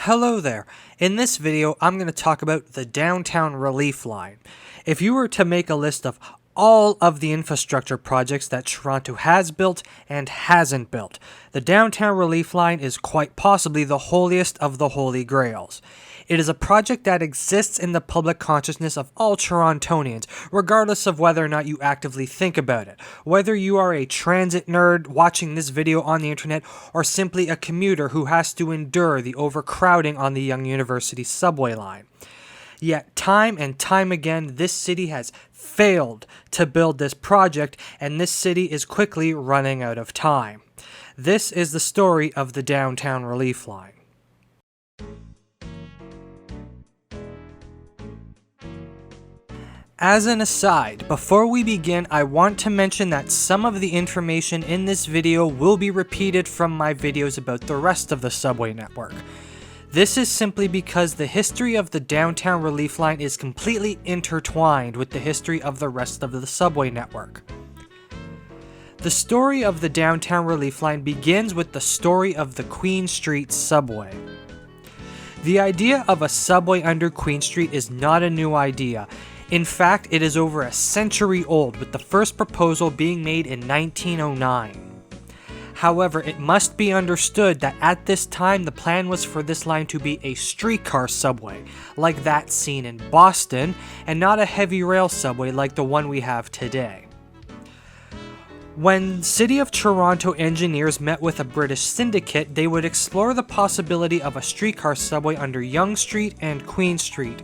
Hello there. In this video, I'm going to talk about the Downtown Relief Line. If you were to make a list of all of the infrastructure projects that Toronto has built and hasn't built, the Downtown Relief Line is quite possibly the holiest of the holy grails. It is a project that exists in the public consciousness of all Torontonians, regardless of whether or not you actively think about it. Whether you are a transit nerd watching this video on the internet, or simply a commuter who has to endure the overcrowding on the Yonge University subway line. Yet time and time again, this city has failed to build this project, and this city is quickly running out of time. This is the story of the Downtown Relief Line. As an aside, before we begin, I want to mention that some of the information in this video will be repeated from my videos about the rest of the subway network. This is simply because the history of the Downtown Relief Line is completely intertwined with the history of the rest of the subway network. The story of the Downtown Relief Line begins with the story of the Queen Street subway. The idea of a subway under Queen Street is not a new idea. In fact, it is over a century old, with the first proposal being made in 1909. However, it must be understood that at this time the plan was for this line to be a streetcar subway, like that seen in Boston, and not a heavy rail subway like the one we have today. When City of Toronto engineers met with a British syndicate, they would explore the possibility of a streetcar subway under Yonge Street and Queen Street.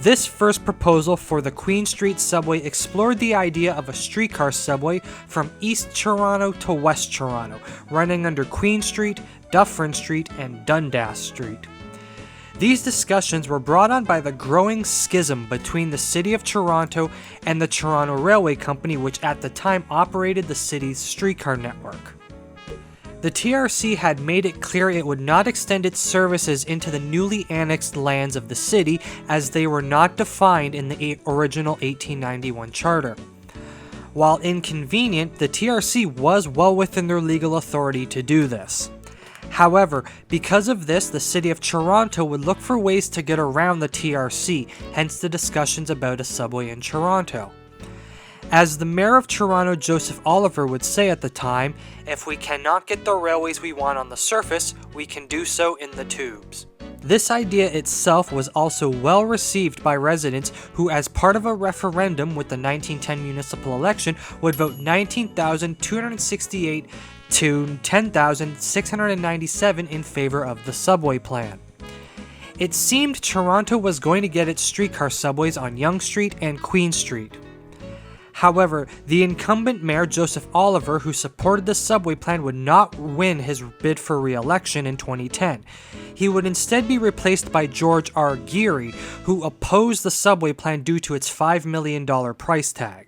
This first proposal for the Queen Street subway explored the idea of a streetcar subway from East Toronto to West Toronto, running under Queen Street, Dufferin Street, and Dundas Street. These discussions were brought on by the growing schism between the City of Toronto and the Toronto Railway Company, which at the time operated the city's streetcar network. The TRC had made it clear it would not extend its services into the newly annexed lands of the city, as they were not defined in the original 1891 charter. While inconvenient, the TRC was well within their legal authority to do this. However, because of this, the City of Toronto would look for ways to get around the TRC, hence the discussions about a subway in Toronto. As the Mayor of Toronto, Joseph Oliver, would say at the time, if we cannot get the railways we want on the surface, we can do so in the tubes. This idea itself was also well received by residents who, as part of a referendum with the 1910 municipal election, would vote 19,268 to 10,697 in favor of the subway plan. It seemed Toronto was going to get its streetcar subways on Yonge Street and Queen Street. However, the incumbent mayor, Joseph Oliver, who supported the subway plan, would not win his bid for re-election in 2010. He would instead be replaced by George R. Geary, who opposed the subway plan due to its $5 million price tag.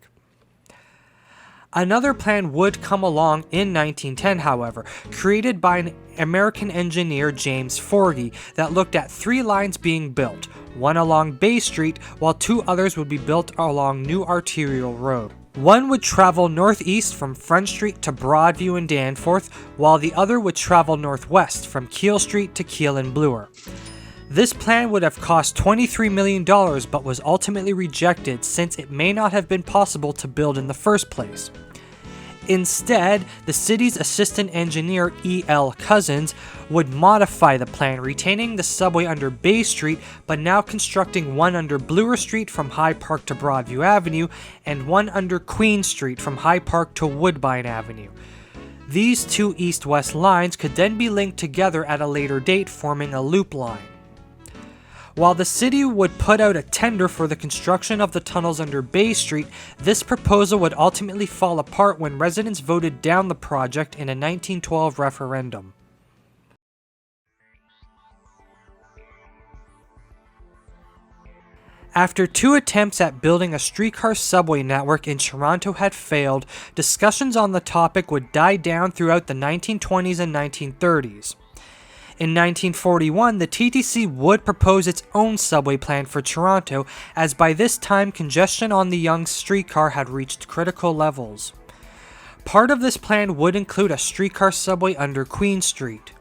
Another plan would come along in 1910, however, created by an American engineer, James Forgey, that looked at 3 lines being built, one along Bay Street, while 2 others would be built along New Arterial Road. One would travel northeast from Front Street to Broadview and Danforth, while the other would travel northwest from Keele Street to Keele and Bloor. This plan would have cost $23 million, but was ultimately rejected since it may not have been possible to build in the first place. Instead, the city's assistant engineer, E.L. Cousins, would modify the plan, retaining the subway under Bay Street, but now constructing one under Bloor Street from High Park to Broadview Avenue, and one under Queen Street from High Park to Woodbine Avenue. These 2 east-west lines could then be linked together at a later date, forming a loop line. While the city would put out a tender for the construction of the tunnels under Bay Street, this proposal would ultimately fall apart when residents voted down the project in a 1912 referendum. After 2 attempts at building a streetcar subway network in Toronto had failed, discussions on the topic would die down throughout the 1920s and 1930s. In 1941, the TTC would propose its own subway plan for Toronto, as by this time congestion on the Yonge streetcar had reached critical levels. Part of this plan would include a streetcar subway under Queen Street.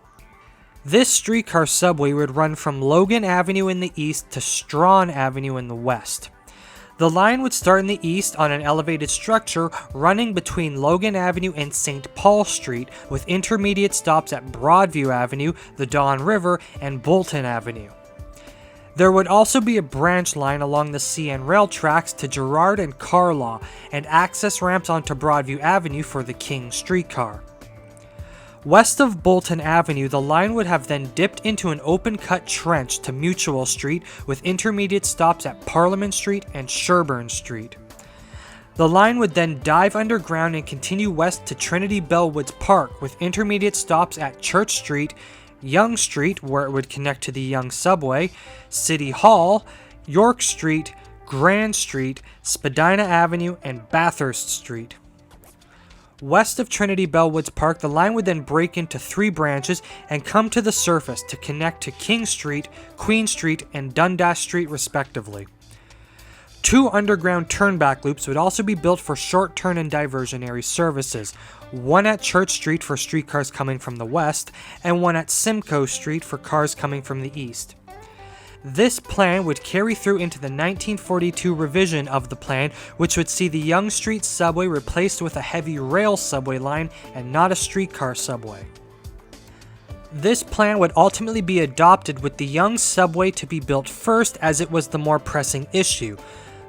This streetcar subway would run from Logan Avenue in the east to Strawn Avenue in the west. The line would start in the east on an elevated structure running between Logan Avenue and St. Paul Street, with intermediate stops at Broadview Avenue, the Don River, and Bolton Avenue. There would also be a branch line along the CN rail tracks to Girard and Carlaw, and access ramps onto Broadview Avenue for the King streetcar. West of Bolton Avenue, the line would have then dipped into an open-cut trench to Mutual Street, with intermediate stops at Parliament Street and Sherburne Street. The line would then dive underground and continue west to Trinity Bellwoods Park, with intermediate stops at Church Street, Yonge Street, where it would connect to the Yonge Subway, City Hall, York Street, Grand Street, Spadina Avenue, and Bathurst Street. West of Trinity Bellwoods Park, the line would then break into 3 branches and come to the surface to connect to King Street, Queen Street, and Dundas Street respectively. 2 underground turnback loops would also be built for short turn and diversionary services, one at Church Street for streetcars coming from the west, and one at Simcoe Street for cars coming from the east. This plan would carry through into the 1942 revision of the plan, which would see the Yonge Street subway replaced with a heavy rail subway line and not a streetcar subway. This plan would ultimately be adopted, with the Yonge subway to be built first, as it was the more pressing issue.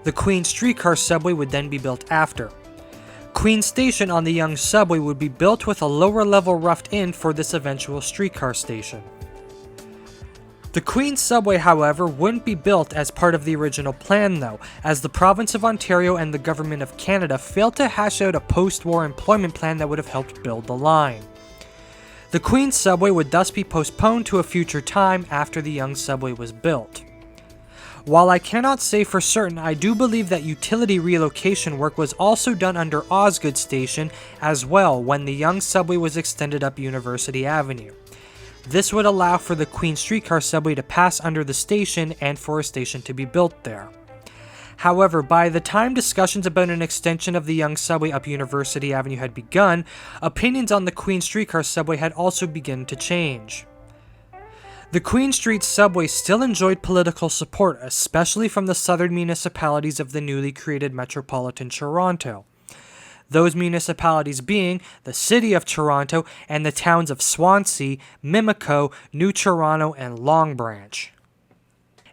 The Queen streetcar subway would then be built after. Queen Station on the Yonge subway would be built with a lower level roughed in for this eventual streetcar station. The Queen subway, however, wouldn't be built as part of the original plan though, as the province of Ontario and the government of Canada failed to hash out a post-war employment plan that would have helped build the line. The Queen subway would thus be postponed to a future time after the Yonge subway was built. While I cannot say for certain, I do believe that utility relocation work was also done under Osgood Station as well when the Yonge subway was extended up University Avenue. This would allow for the Queen streetcar subway to pass under the station and for a station to be built there. However, by the time discussions about an extension of the Yonge subway up University Avenue had begun, opinions on the Queen streetcar subway had also begun to change. The Queen Street subway still enjoyed political support, especially from the southern municipalities of the newly created metropolitan Toronto. Those municipalities being the City of Toronto and the towns of Swansea, Mimico, New Toronto, and Long Branch.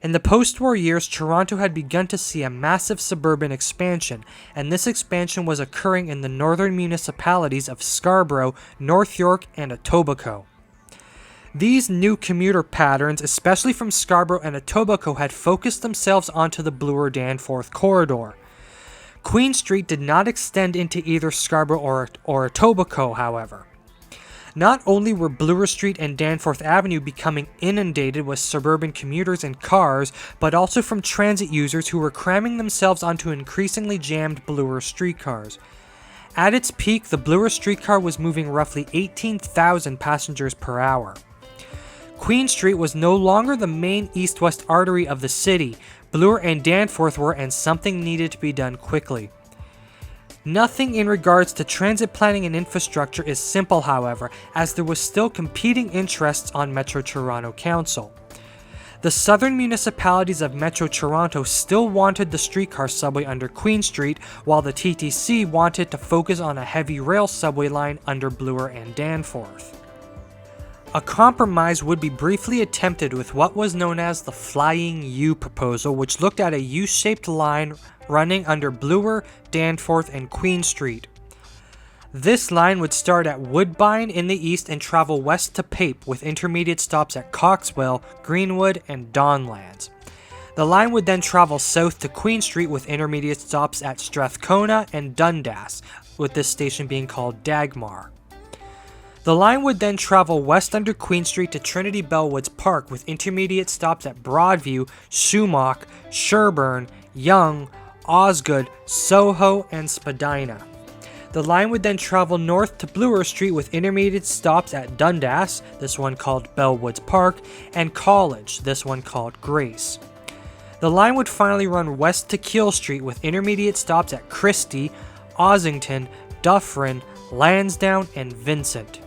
In the post-war years, Toronto had begun to see a massive suburban expansion, and this expansion was occurring in the northern municipalities of Scarborough, North York, and Etobicoke. These new commuter patterns, especially from Scarborough and Etobicoke, had focused themselves onto the Bloor-Danforth corridor. Queen Street did not extend into either Scarborough or Etobicoke, however. Not only were Bloor Street and Danforth Avenue becoming inundated with suburban commuters and cars, but also from transit users who were cramming themselves onto increasingly jammed Bloor streetcars. At its peak, the Bloor streetcar was moving roughly 18,000 passengers per hour. Queen Street was no longer the main east-west artery of the city. Bloor and Danforth were, and something needed to be done quickly. Nothing in regards to transit planning and infrastructure is simple, however, as there was still competing interests on Metro Toronto Council. The southern municipalities of Metro Toronto still wanted the streetcar subway under Queen Street, while the TTC wanted to focus on a heavy rail subway line under Bloor and Danforth. A compromise would be briefly attempted with what was known as the Flying U proposal, which looked at a U-shaped line running under Bloor, Danforth, and Queen Street. This line would start at Woodbine in the east and travel west to Pape, with intermediate stops at Coxwell, Greenwood, and Donlands. The line would then travel south to Queen Street with intermediate stops at Strathcona and Dundas, with this station being called Dagmar. The line would then travel west under Queen Street to Trinity Bellwoods Park with intermediate stops at Broadview, Shumock, Sherburne, Yonge, Osgood, Soho, and Spadina. The line would then travel north to Bloor Street with intermediate stops at Dundas, this one called Bellwoods Park, and College, this one called Grace. The line would finally run west to Keele Street with intermediate stops at Christie, Ossington, Dufferin, Lansdowne, and Vincent.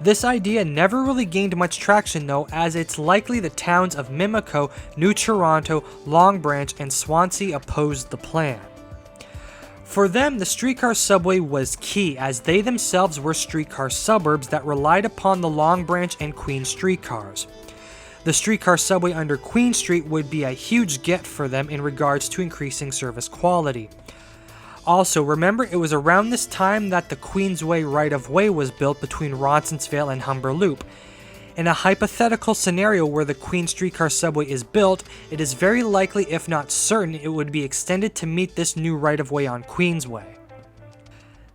This idea never really gained much traction though, as it's likely the towns of Mimico, New Toronto, Long Branch, and Swansea opposed the plan. For them, the streetcar subway was key, as they themselves were streetcar suburbs that relied upon the Long Branch and Queen streetcars. The streetcar subway under Queen Street would be a huge get for them in regards to increasing service quality. Also, remember, it was around this time that the Queensway right-of-way was built between Roncesvalles and Humber Loop. In a hypothetical scenario where the Queen streetcar subway is built, it is very likely, if not certain, it would be extended to meet this new right-of-way on Queensway.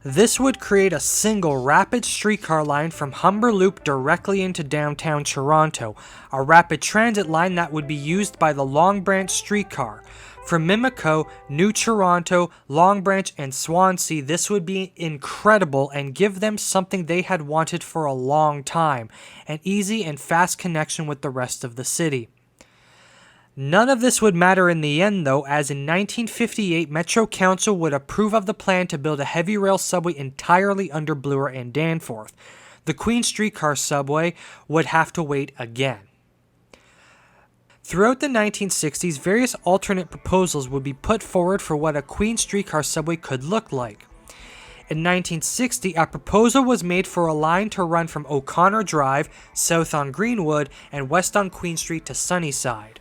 This would create a single rapid streetcar line from Humber Loop directly into downtown Toronto, a rapid transit line that would be used by the Long Branch streetcar. From Mimico, New Toronto, Long Branch, and Swansea, this would be incredible and give them something they had wanted for a long time, an easy and fast connection with the rest of the city. None of this would matter in the end though, as in 1958 Metro Council would approve of the plan to build a heavy rail subway entirely under Bloor and Danforth. The Queen streetcar subway would have to wait again. Throughout the 1960s, various alternate proposals would be put forward for what a Queen streetcar subway could look like. In 1960, a proposal was made for a line to run from O'Connor Drive, south on Greenwood, and west on Queen Street to Sunnyside.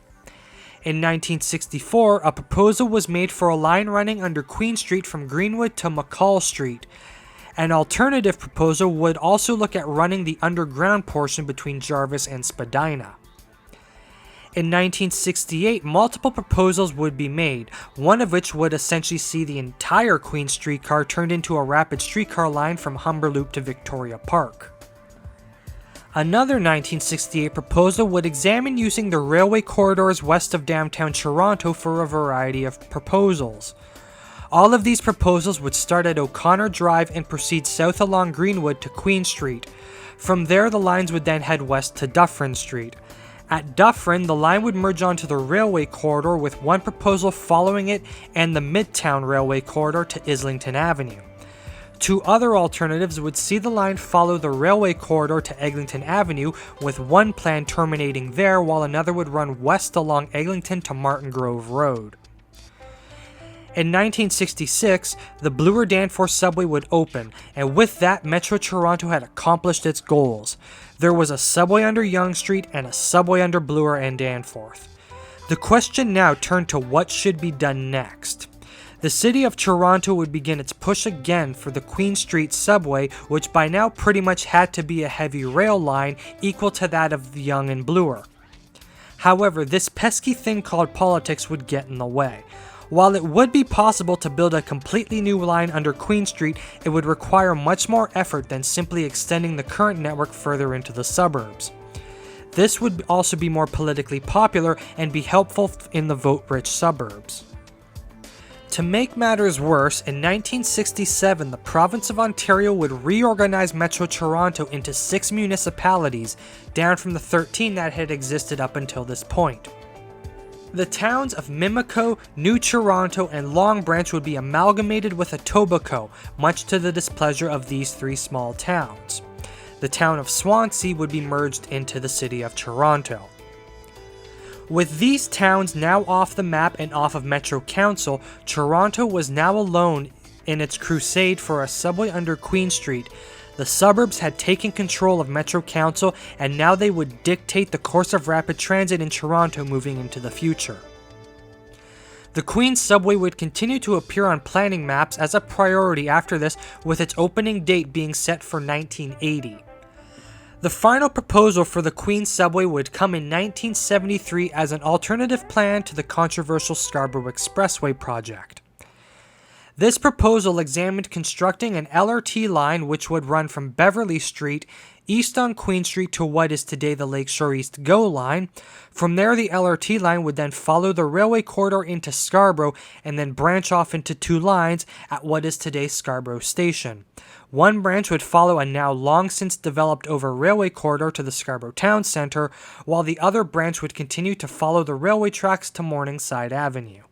In 1964, a proposal was made for a line running under Queen Street from Greenwood to McCall Street. An alternative proposal would also look at running the underground portion between Jarvis and Spadina. In 1968, multiple proposals would be made, one of which would essentially see the entire Queen streetcar turned into a rapid streetcar line from Humber Loop to Victoria Park. Another 1968 proposal would examine using the railway corridors west of downtown Toronto for a variety of proposals. All of these proposals would start at O'Connor Drive and proceed south along Greenwood to Queen Street. From there, the lines would then head west to Dufferin Street. At Dufferin, the line would merge onto the railway corridor with one proposal following it and the Midtown Railway corridor to Islington Avenue. Two other alternatives would see the line follow the railway corridor to Eglinton Avenue, with one plan terminating there while another would run west along Eglinton to Martin Grove Road. In 1966, the Bloor-Danforth subway would open, and with that, Metro Toronto had accomplished its goals. There was a subway under Yonge Street and a subway under Bloor and Danforth. The question now turned to what should be done next. The city of Toronto would begin its push again for the Queen Street subway, which by now pretty much had to be a heavy rail line equal to that of Yonge and Bloor. However, this pesky thing called politics would get in the way. While it would be possible to build a completely new line under Queen Street, it would require much more effort than simply extending the current network further into the suburbs. This would also be more politically popular and be helpful in the vote-rich suburbs. To make matters worse, in 1967 the province of Ontario would reorganize Metro Toronto into 6 municipalities, down from the 13 that had existed up until this point. The towns of Mimico, New Toronto, and Long Branch would be amalgamated with Etobicoke, much to the displeasure of these 3 small towns. The town of Swansea would be merged into the city of Toronto. With these towns now off the map and off of Metro Council, Toronto was now alone in its crusade for a subway under Queen Street. The suburbs had taken control of Metro Council, and now they would dictate the course of rapid transit in Toronto moving into the future. The Queen subway would continue to appear on planning maps as a priority after this, with its opening date being set for 1980. The final proposal for the Queen subway would come in 1973 as an alternative plan to the controversial Scarborough Expressway project. This proposal examined constructing an LRT line which would run from Beverly Street east on Queen Street to what is today the Lakeshore East GO line. From there, the LRT line would then follow the railway corridor into Scarborough and then branch off into 2 lines at what is today Scarborough Station. One branch would follow a now long since developed over railway corridor to the Scarborough Town Centre, while the other branch would continue to follow the railway tracks to Morningside Avenue.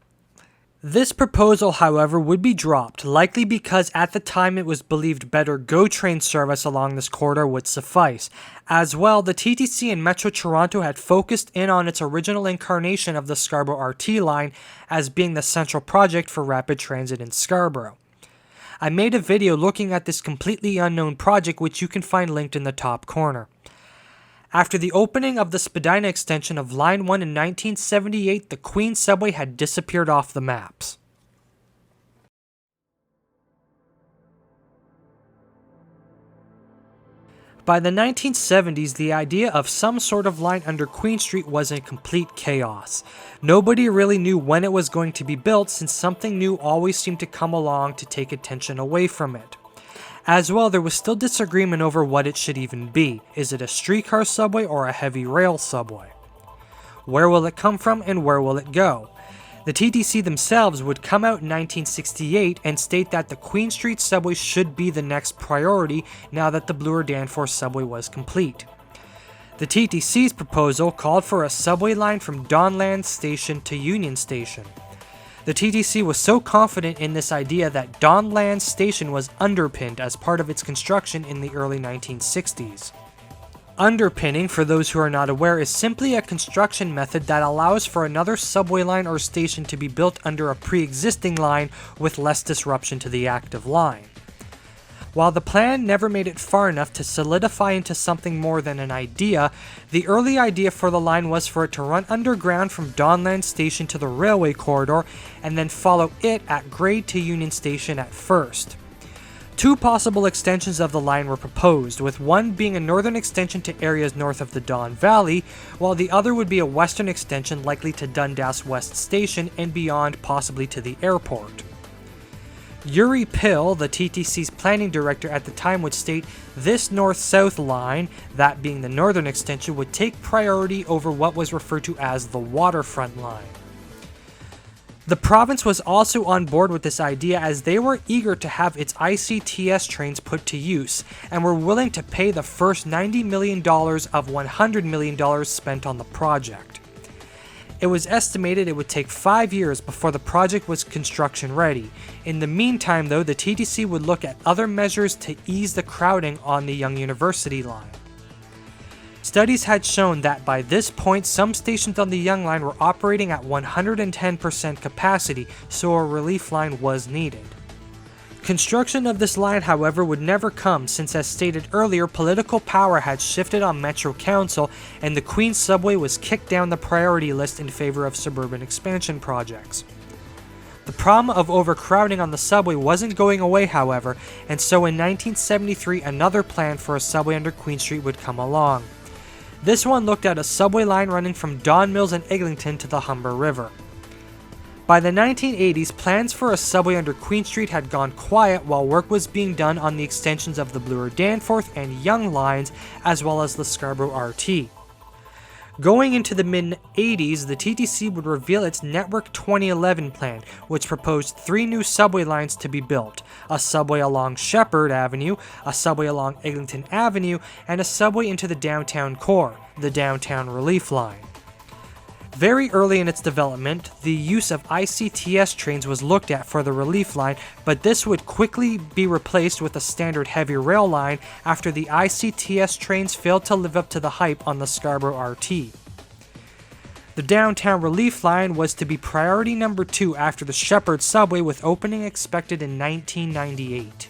This proposal, however, would be dropped, likely because at the time it was believed better GO train service along this corridor would suffice. As well, the TTC and Metro Toronto had focused in on its original incarnation of the Scarborough RT line as being the central project for rapid transit in Scarborough. I made a video looking at this completely unknown project, which you can find linked in the top corner. After the opening of the Spadina extension of Line 1 in 1978, the Queens subway had disappeared off the maps. By the 1970s, the idea of some sort of line under Queen Street was in complete chaos. Nobody really knew when it was going to be built, since something new always seemed to come along to take attention away from it. As well, there was still disagreement over what it should even be. Is it a streetcar subway or a heavy rail subway? Where will it come from and where will it go? The TTC themselves would come out in 1968 and state that the Queen Street subway should be the next priority now that the Bloor-Danforth subway was complete. The TTC's proposal called for a subway line from Donlands Station to Union Station. The TTC was so confident in this idea that Donlands Station was underpinned as part of its construction in the early 1960s. Underpinning, for those who are not aware, is simply a construction method that allows for another subway line or station to be built under a pre-existing line with less disruption to the active line. While the plan never made it far enough to solidify into something more than an idea, the early idea for the line was for it to run underground from Donlands Station to the railway corridor and then follow it at grade to Union Station at first. Two possible extensions of the line were proposed, with one being a northern extension to areas north of the Don Valley, while the other would be a western extension likely to Dundas West Station and beyond, possibly to the airport. Yuri Pill, the TTC's planning director at the time, would state this north-south line, that being the northern extension, would take priority over what was referred to as the waterfront line. The province was also on board with this idea, as they were eager to have its ICTS trains put to use and were willing to pay the first $90 million of $100 million spent on the project. It was estimated it would take 5 years before the project was construction ready. In the meantime, though, the TTC would look at other measures to ease the crowding on the Yonge University line. Studies had shown that by this point, some stations on the Yonge line were operating at 110% capacity, so a relief line was needed. Construction of this line, however, would never come, since, as stated earlier, political power had shifted on Metro Council and the Queens subway was kicked down the priority list in favor of suburban expansion projects. The problem of overcrowding on the subway wasn't going away, however, and so in 1973 another plan for a subway under Queen Street would come along. This one looked at a subway line running from Don Mills and Eglinton to the Humber River. By the 1980s, plans for a subway under Queen Street had gone quiet while work was being done on the extensions of the Bloor-Danforth and Yonge lines, as well as the Scarborough RT. Going into the mid-80s, the TTC would reveal its Network 2011 plan, which proposed 3 new subway lines to be built: a subway along Shepherd Avenue, a subway along Eglinton Avenue, and a subway into the downtown core, the Downtown Relief Line. Very early in its development, the use of ICTS trains was looked at for the relief line, but this would quickly be replaced with a standard heavy rail line after the ICTS trains failed to live up to the hype on the Scarborough RT. The Downtown Relief Line was to be priority number 2 after the Shepherd subway, with opening expected in 1998.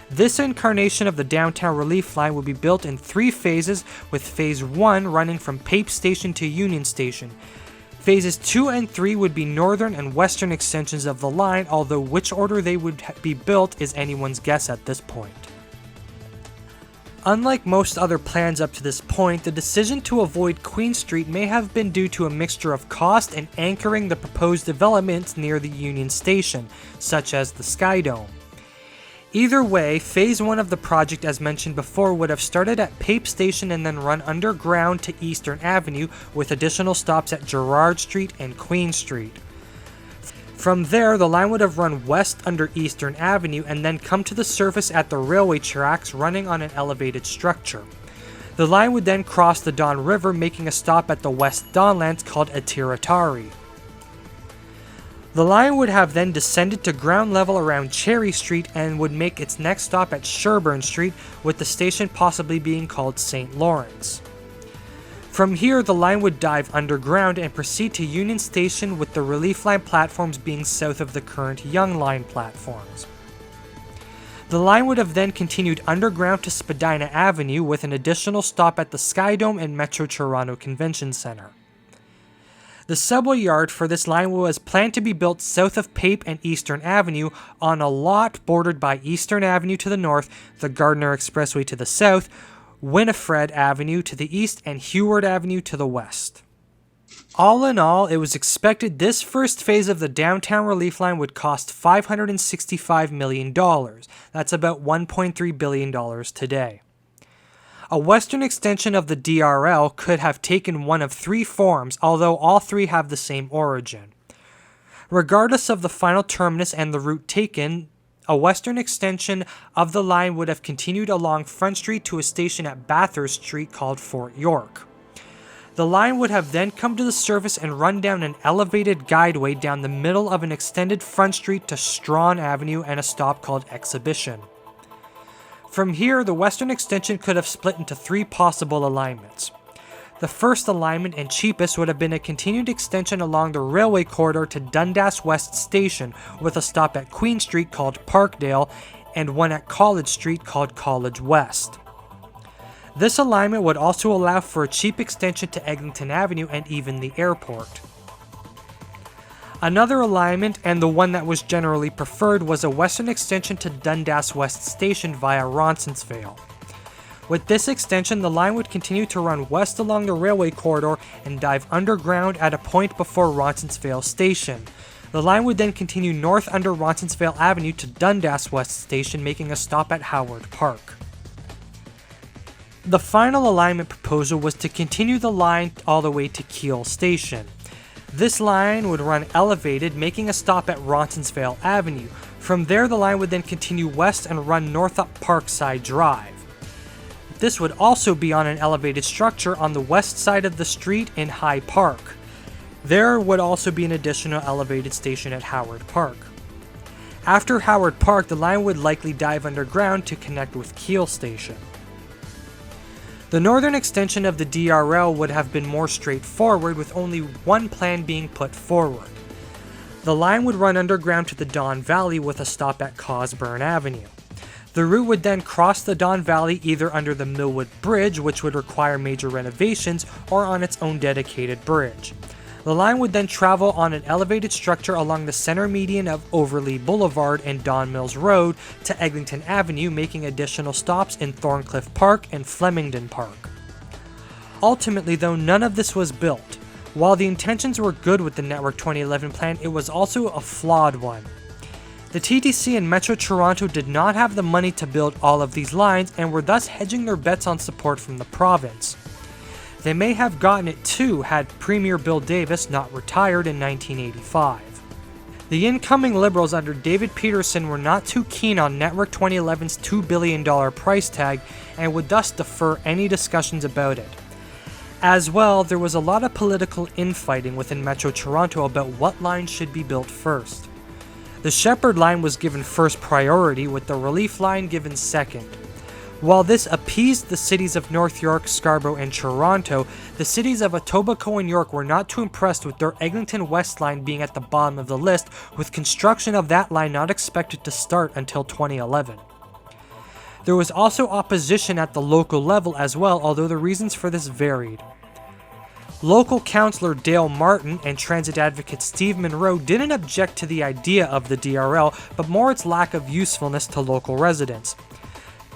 This incarnation of the Downtown Relief Line would be built in 3 phases, with Phase 1 running from Pape Station to Union Station. Phases 2 and 3 would be northern and western extensions of the line, although which order they would be built is anyone's guess at this point. Unlike most other plans up to this point, the decision to avoid Queen Street may have been due to a mixture of cost and anchoring the proposed developments near the Union Station, such as the Sky Dome. Either way, Phase 1 of the project, as mentioned before, would have started at Pape Station and then run underground to Eastern Avenue, with additional stops at Gerrard Street and Queen Street. From there, the line would have run west under Eastern Avenue and then come to the surface at the railway tracks, running on an elevated structure. The line would then cross the Don River, making a stop at the West Donlands called Atiratari. The line would have then descended to ground level around Cherry Street and would make its next stop at Sherburne Street, with the station possibly being called St. Lawrence. From here, the line would dive underground and proceed to Union Station, with the relief line platforms being south of the current Yonge Line platforms. The line would have then continued underground to Spadina Avenue, with an additional stop at the Skydome and Metro Toronto Convention Centre. The subway yard for this line was planned to be built south of Pape and Eastern Avenue on a lot bordered by Eastern Avenue to the north, the Gardiner Expressway to the south, Winifred Avenue to the east, and Heward Avenue to the west. All in all, it was expected this first phase of the downtown relief line would cost $565 million. That's about $1.3 billion today. A western extension of the DRL could have taken one of three forms, although all three have the same origin. Regardless of the final terminus and the route taken, a western extension of the line would have continued along Front Street to a station at Bathurst Street called Fort York. The line would have then come to the surface and run down an elevated guideway down the middle of an extended Front Street to Strawn Avenue and a stop called Exhibition. From here, the western extension could have split into three possible alignments. The first alignment and cheapest would have been a continued extension along the railway corridor to Dundas West Station, with a stop at Queen Street called Parkdale and one at College Street called College West. This alignment would also allow for a cheap extension to Eglinton Avenue and even the airport. Another alignment, and the one that was generally preferred, was a western extension to Dundas West Station via Roncesvalles. With this extension, the line would continue to run west along the railway corridor and dive underground at a point before Roncesvalles Station. The line would then continue north under Roncesvalles Avenue to Dundas West Station, making a stop at Howard Park. The final alignment proposal was to continue the line all the way to Keele Station. This line would run elevated, making a stop at Roncesvalles Avenue. From there, the line would then continue west and run north up Parkside Drive. This would also be on an elevated structure on the west side of the street in High Park. There would also be an additional elevated station at Howard Park. After Howard Park, the line would likely dive underground to connect with Keele Station. The northern extension of the DRL would have been more straightforward, with only one plan being put forward. The line would run underground to the Don Valley with a stop at Cosburn Avenue. The route would then cross the Don Valley either under the Millwood Bridge, which would require major renovations, or on its own dedicated bridge. The line would then travel on an elevated structure along the center median of Overlea Boulevard and Don Mills Road to Eglinton Avenue, making additional stops in Thorncliffe Park and Flemington Park. Ultimately, though, none of this was built. While the intentions were good with the Network 2011 plan, it was also a flawed one. The TTC and Metro Toronto did not have the money to build all of these lines and were thus hedging their bets on support from the province. They may have gotten it too had Premier Bill Davis not retired in 1985. The incoming Liberals under David Peterson were not too keen on Network 2011's $2 billion price tag and would thus defer any discussions about it. As well, there was a lot of political infighting within Metro Toronto about what lines should be built first. The Shepherd line was given first priority, with the Relief line given second. While this appeased the cities of North York, Scarborough, and Toronto, the cities of Etobicoke and York were not too impressed with their Eglinton West line being at the bottom of the list, with construction of that line not expected to start until 2011. There was also opposition at the local level as well, although the reasons for this varied. Local councillor Dale Martin and transit advocate Steve Monroe didn't object to the idea of the DRL, but more its lack of usefulness to local residents.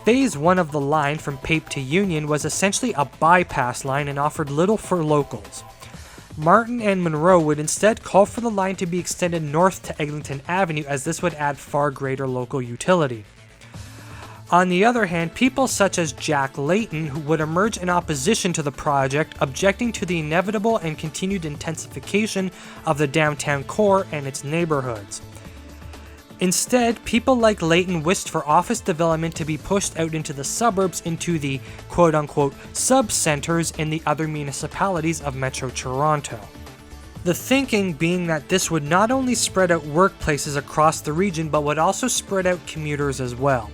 Phase 1 of the line from Pape to Union was essentially a bypass line and offered little for locals. Martin and Monroe would instead call for the line to be extended north to Eglinton Avenue, as this would add far greater local utility. On the other hand, people such as Jack Layton who would emerge in opposition to the project, objecting to the inevitable and continued intensification of the downtown core and its neighborhoods. Instead, people like Layton wished for office development to be pushed out into the suburbs, into the quote-unquote sub-centers in the other municipalities of Metro Toronto. The thinking being that this would not only spread out workplaces across the region, but would also spread out commuters as well.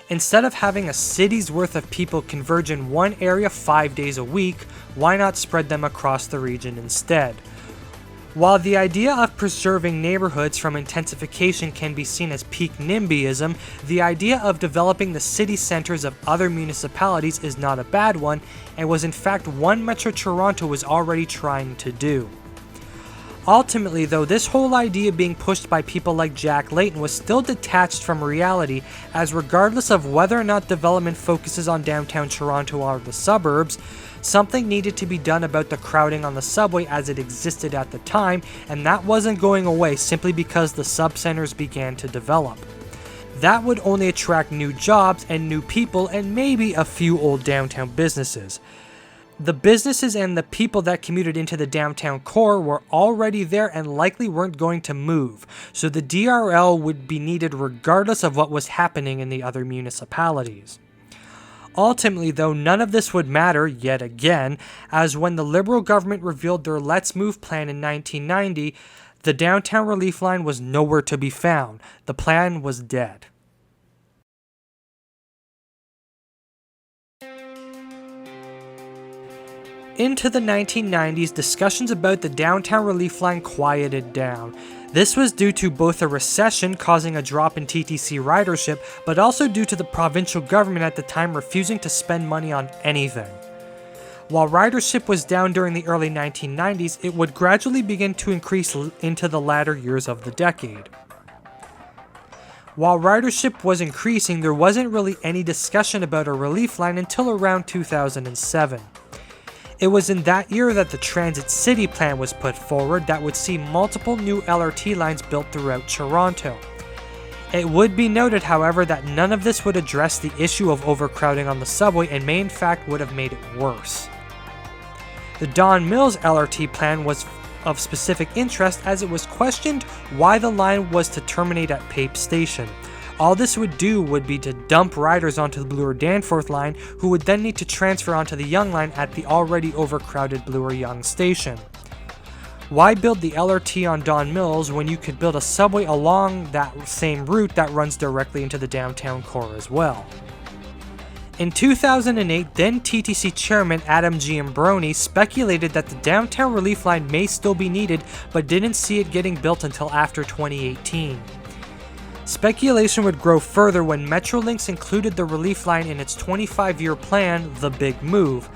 Instead of having a city's worth of people converge in one area 5 days a week, why not spread them across the region instead? While the idea of preserving neighborhoods from intensification can be seen as peak NIMBYism, the idea of developing the city centers of other municipalities is not a bad one, and was in fact one Metro Toronto was already trying to do. Ultimately though, this whole idea being pushed by people like Jack Layton was still detached from reality, as regardless of whether or not development focuses on downtown Toronto or the suburbs, something needed to be done about the crowding on the subway as it existed at the time, and that wasn't going away simply because the subcenters began to develop. That would only attract new jobs and new people and maybe a few old downtown businesses. The businesses and the people that commuted into the downtown core were already there and likely weren't going to move, so the DRL would be needed regardless of what was happening in the other municipalities. Ultimately though, none of this would matter yet again, as when the Liberal government revealed their Let's Move plan in 1990, the downtown relief line was nowhere to be found. The plan was dead. Into the 1990s, discussions about the downtown relief line quieted down. This was due to both a recession causing a drop in TTC ridership, but also due to the provincial government at the time refusing to spend money on anything. While ridership was down during the early 1990s, it would gradually begin to increase into the latter years of the decade. While ridership was increasing, there wasn't really any discussion about a relief line until around 2007. It was in that year that the Transit City Plan was put forward that would see multiple new LRT lines built throughout Toronto. It would be noted, however, that none of this would address the issue of overcrowding on the subway and may in fact would have made it worse. The Don Mills LRT plan was of specific interest as it was questioned why the line was to terminate at Pape Station. All this would do would be to dump riders onto the Bloor-Danforth line, who would then need to transfer onto the Yonge line at the already overcrowded Bloor-Yonge station. Why build the LRT on Don Mills when you could build a subway along that same route that runs directly into the downtown core as well? In 2008, then TTC chairman Adam Giambroni speculated that the downtown relief line may still be needed, but didn't see it getting built until after 2018. Speculation would grow further when Metrolinx included the relief line in its 25-year plan, The Big Move.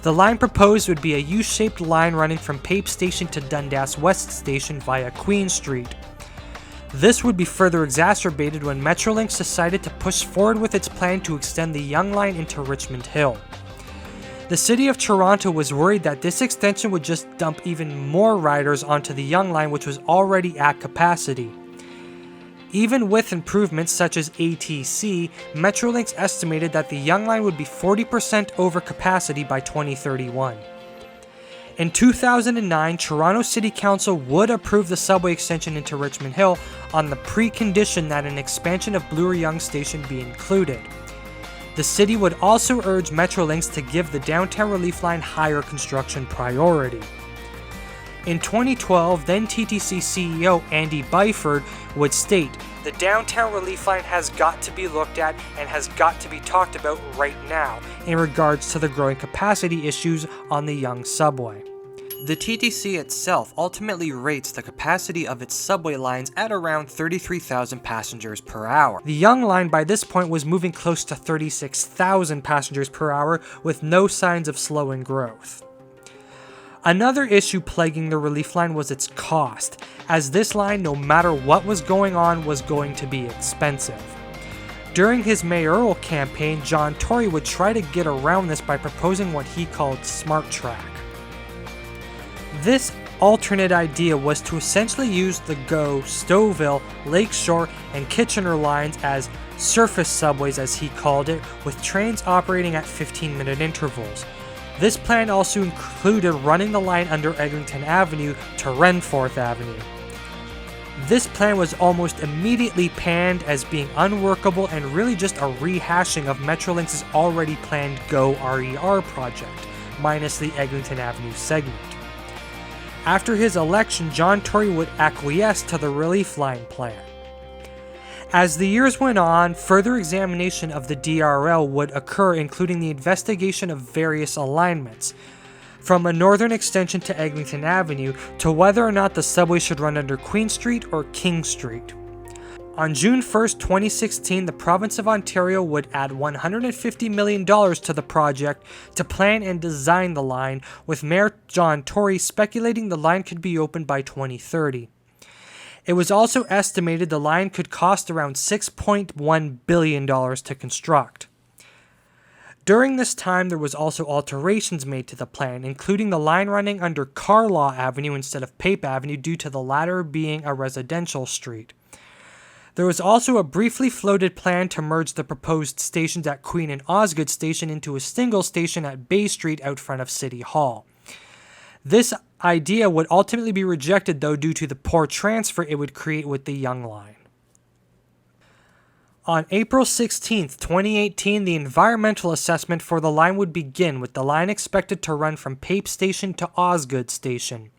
The line proposed would be a U-shaped line running from Pape Station to Dundas West Station via Queen Street. This would be further exacerbated when Metrolinx decided to push forward with its plan to extend the Yonge line into Richmond Hill. The City of Toronto was worried that this extension would just dump even more riders onto the Yonge line, which was already at capacity. Even with improvements such as ATC, Metrolinx estimated that the Yonge line would be 40% over capacity by 2031. In 2009, Toronto City Council would approve the subway extension into Richmond Hill on the precondition that an expansion of Bloor-Yonge Station be included. The city would also urge Metrolinx to give the downtown relief line higher construction priority. In 2012, then TTC CEO Andy Byford would state, "The downtown relief line has got to be looked at and has got to be talked about right now in regards to the growing capacity issues on the Yonge subway." The TTC itself ultimately rates the capacity of its subway lines at around 33,000 passengers per hour. The Yonge line by this point was moving close to 36,000 passengers per hour with no signs of slowing growth. Another issue plaguing the relief line was its cost, as this line, no matter what was going on, was going to be expensive. During his mayoral campaign, John Tory would try to get around this by proposing what he called Smart Track. This alternate idea was to essentially use the GO, Stouffville, Lakeshore, and Kitchener lines as surface subways, as he called it, with trains operating at 15-minute intervals. This plan also included running the line under Eglinton Avenue to Renforth Avenue. This plan was almost immediately panned as being unworkable and really just a rehashing of Metrolinx's already planned GO RER project, minus the Eglinton Avenue segment. After his election, John Tory would acquiesce to the relief line plan. As the years went on, further examination of the DRL would occur, including the investigation of various alignments, from a northern extension to Eglinton Avenue to whether or not the subway should run under Queen Street or King Street. On June 1st, 2016, the province of Ontario would add $150 million to the project to plan and design the line, with Mayor John Tory speculating the line could be opened by 2030. It was also estimated the line could cost around $6.1 billion to construct. During this time, there was also alterations made to the plan, including the line running under Carlaw Avenue instead of Pape Avenue due to the latter being a residential street. There was also a briefly floated plan to merge the proposed stations at Queen and Osgood Station into a single station at Bay Street out front of City Hall. This idea would ultimately be rejected, though, due to the poor transfer it would create with the Yonge line. On April 16, 2018, the environmental assessment for the line would begin, with the line expected to run from Pape Station to Osgood Station.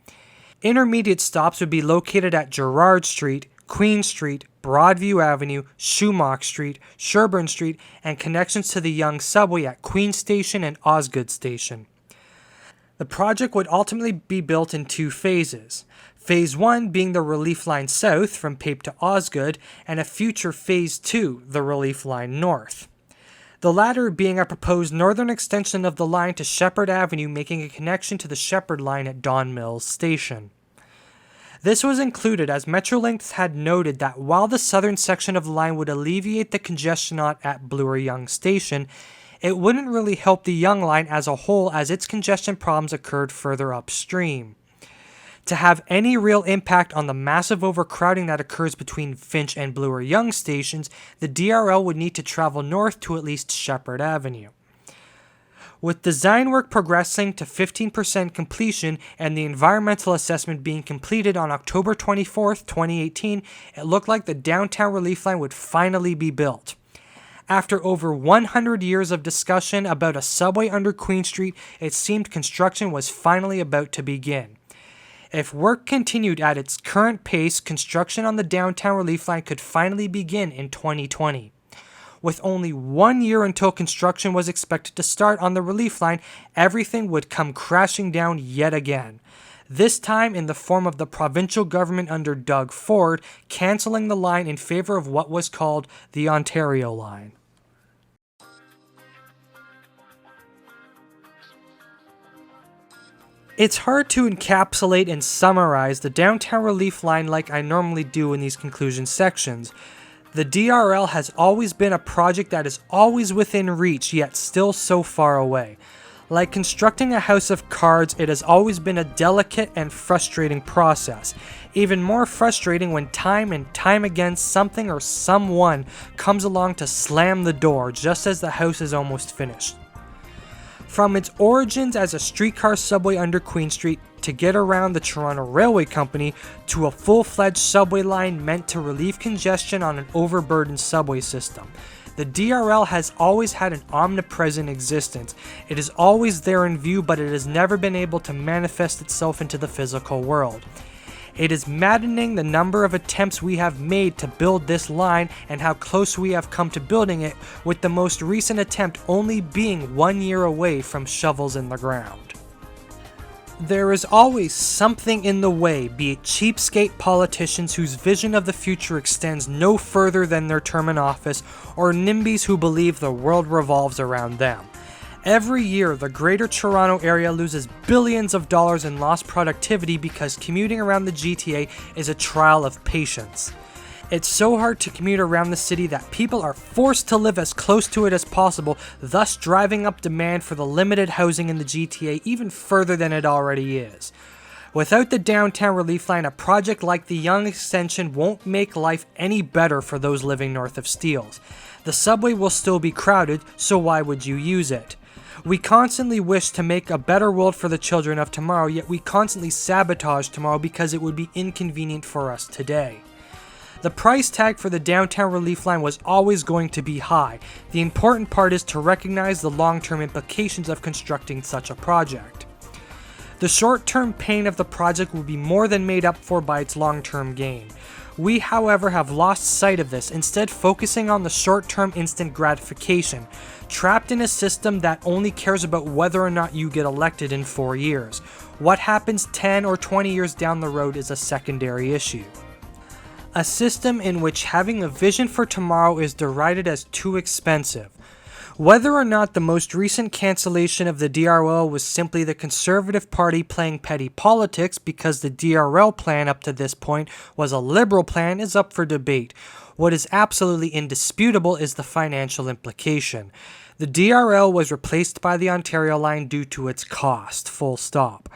Intermediate stops would be located at Gerrard Street, Queen Street, Broadview Avenue, Shumock Street, Sherbourne Street, and connections to the Yonge subway at Queen Station and Osgood Station. The project would ultimately be built in two phases. Phase 1 being the Relief Line South from Pape to Osgood, and a future Phase 2, the Relief Line North. The latter being a proposed northern extension of the line to Shepherd Avenue, making a connection to the Shepherd line at Don Mills Station. This was included as Metrolinx had noted that while the southern section of the line would alleviate the congestion at Bloor-Yonge Station, it wouldn't really help the Yonge line as a whole, as its congestion problems occurred further upstream. To have any real impact on the massive overcrowding that occurs between Finch and Bloor-Yonge stations, the DRL would need to travel north to at least Shepherd Avenue. With design work progressing to 15% completion and the environmental assessment being completed on October 24, 2018, it looked like the downtown relief line would finally be built. After over 100 years of discussion about a subway under Queen Street, it seemed construction was finally about to begin. If work continued at its current pace, construction on the downtown relief line could finally begin in 2020. With only 1 year until construction was expected to start on the relief line, everything would come crashing down yet again. This time in the form of the provincial government under Doug Ford cancelling the line in favor of what was called the Ontario Line. It's hard to encapsulate and summarize the downtown relief line like I normally do in these conclusion sections. The DRL has always been a project that is always within reach, yet still so far away. Like constructing a house of cards, it has always been a delicate and frustrating process. Even more frustrating when time and time again something or someone comes along to slam the door just as the house is almost finished. From its origins as a streetcar subway under Queen Street to get around the Toronto Railway Company to a full-fledged subway line meant to relieve congestion on an overburdened subway system, the DRL has always had an omnipresent existence. It is always there in view, but it has never been able to manifest itself into the physical world. It is maddening the number of attempts we have made to build this line and how close we have come to building it, with the most recent attempt only being 1 year away from shovels in the ground. There is always something in the way, be it cheapskate politicians whose vision of the future extends no further than their term in office, or NIMBYs who believe the world revolves around them. Every year, the Greater Toronto Area loses billions of dollars in lost productivity because commuting around the GTA is a trial of patience. It's so hard to commute around the city that people are forced to live as close to it as possible, thus driving up demand for the limited housing in the GTA even further than it already is. Without the downtown relief line, a project like the Yonge Extension won't make life any better for those living north of Steeles. The subway will still be crowded, so why would you use it? We constantly wish to make a better world for the children of tomorrow, yet we constantly sabotage tomorrow because it would be inconvenient for us today. The price tag for the downtown relief line was always going to be high. The important part is to recognize the long-term implications of constructing such a project. The short-term pain of the project will be more than made up for by its long-term gain. We, however, have lost sight of this, instead focusing on the short-term instant gratification, trapped in a system that only cares about whether or not you get elected in 4 years. What happens 10 or 20 years down the road is a secondary issue. A system in which having a vision for tomorrow is derided as too expensive. Whether or not the most recent cancellation of the DRL was simply the Conservative Party playing petty politics because the DRL plan up to this point was a Liberal plan is up for debate. What is absolutely indisputable is the financial implication. The DRL was replaced by the Ontario line due to its cost, full stop.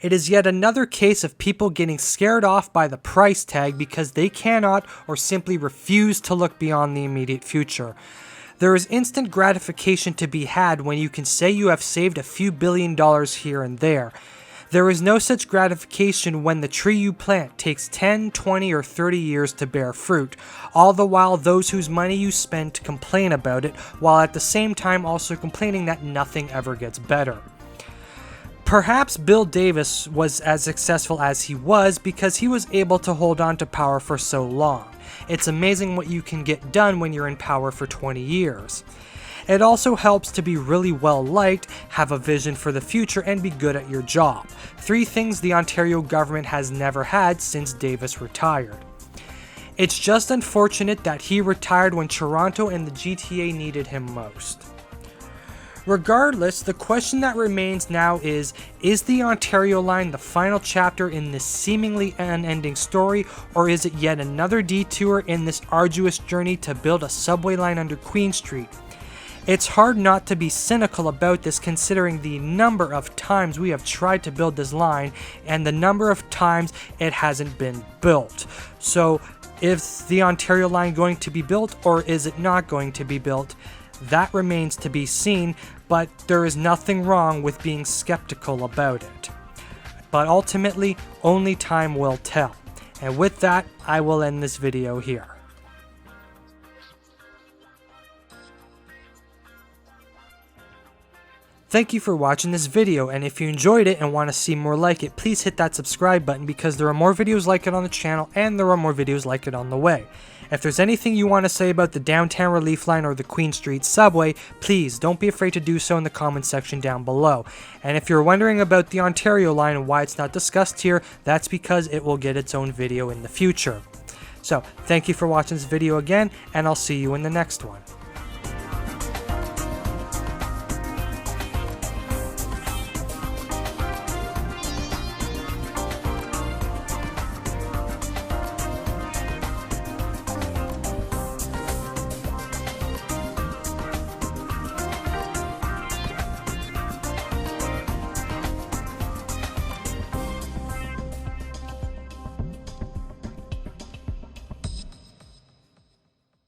It is yet another case of people getting scared off by the price tag because they cannot or simply refuse to look beyond the immediate future. There is instant gratification to be had when you can say you have saved a few $billions here and there. There is no such gratification when the tree you plant takes 10, 20, or 30 years to bear fruit, all the while those whose money you spend complain about it, while at the same time also complaining that nothing ever gets better. Perhaps Bill Davis was as successful as he was because he was able to hold on to power for so long. It's amazing what you can get done when you're in power for 20 years. It also helps to be really well liked, have a vision for the future, and be good at your job. 3 things the Ontario government has never had since Davis retired. It's just unfortunate that he retired when Toronto and the GTA needed him most. Regardless, the question that remains now is the Ontario line the final chapter in this seemingly unending story, or is it yet another detour in this arduous journey to build a subway line under Queen Street? It's hard not to be cynical about this considering the number of times we have tried to build this line and the number of times it hasn't been built. So, is the Ontario line going to be built or is it not going to be built? That remains to be seen, but there is nothing wrong with being skeptical about it. But ultimately, only time will tell. And with that, I will end this video here. Thank you for watching this video, and if you enjoyed it and want to see more like it, please hit that subscribe button because there are more videos like it on the channel and there are more videos like it on the way. If there's anything you want to say about the Downtown Relief Line or the Queen Street Subway, please don't be afraid to do so in the comment section down below. And if you're wondering about the Ontario line and why it's not discussed here, that's because it will get its own video in the future. So, thank you for watching this video again, and I'll see you in the next one.